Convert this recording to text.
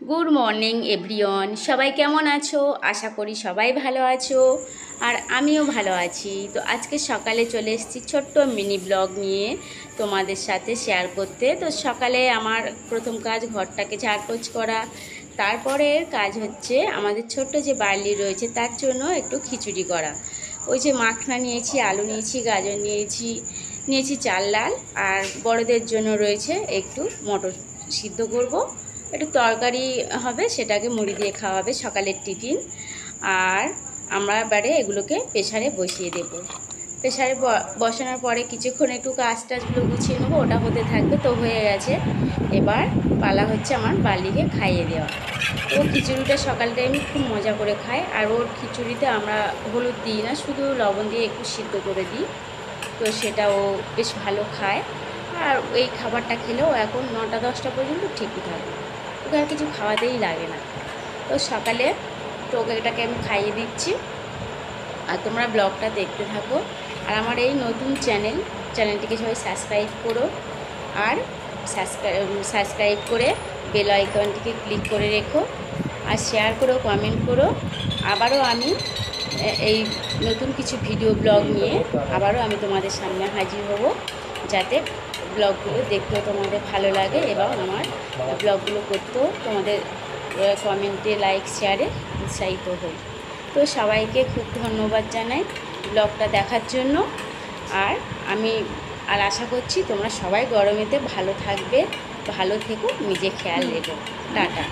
Good morning everyone, সবাই কেমন আছো? আশা করি সবাই ভালো আছো আর আমিও ভালো আছি। তো আজকে সকালে চলে এসেছি ছোট্ট মিনি ব্লগ নিয়ে তোমাদের সাথে শেয়ার করতে। তো সকালে আমার প্রথম কাজ ঘরটাকে ঝাড়পোছ করা, তারপরে কাজ হচ্ছে আমাদের ছোট্ট যে বার্লি রয়েছে তার জন্য একটু খিচুড়ি করা। ওই যে মাখনা নিয়েছি, আলু নিয়েছি, গাজর নিয়েছি চাল ডাল, আর বড়দের জন্য রয়েছে একটু মটর সিদ্ধ করব, একটু তরকারি হবে, সেটাকে মুড়ি দিয়ে খাওয়া হবে সকালের টিফিন। আর আমরা এবারে এগুলোকে প্রেসারে বসিয়ে দেব। প্রেসারে বসানোর পরে কিছুক্ষণ একটু কাজ টাজগুলো গুছিয়ে নেবো, ওটা হতে থাকবে। তো হয়ে গেছে, এবার পালা হচ্ছে আমার বার্লিকে খাইয়ে দেওয়া। ও খিচুড়িটা সকাল টাইমে খুব মজা করে খায়, আর ওর খিচুড়িতে আমরা হলুদ দিই না, শুধু লবণ দিয়ে একটু সিদ্ধ করে দিই। তো সেটা ও বেশ ভালো খায়। আর এই খাবারটা খেলেও এখন 9টা-10টা পর্যন্ত ঠিকই থাকে, ওকে আর কিছু খাওয়াতেই লাগে না। তো সকালে তো ওকে এটাকে আমি খাইয়ে দিচ্ছি, আর তোমরা ব্লগটা দেখতে থাকো। আর আমার এই নতুন চ্যানেলটিকে সবাই সাবস্ক্রাইব করো, আর সাবস্ক্রাইব করে বেল আইকনটিকে ক্লিক করে রেখো, আর শেয়ার করো, কমেন্ট করো। আবারও আমি এই নতুন কিছু ভিডিও ব্লগ নিয়ে আবারও আমি তোমাদের সামনে হাজির হব, যাতে ব্লগগুলো দেখতেও তোমাদের ভালো লাগে এবং আমার ব্লগগুলো করতেও তোমাদের কমেন্টে, লাইক, শেয়ারে উৎসাহিত হই। তো সবাইকে খুব ধন্যবাদ জানাই ব্লগটা দেখার জন্য। আর আমি আশা করছি তোমরা সবাই গরমেতে ভালো থাকবে, ভালো থেকো, নিজে খেয়াল রেখো। টাটা।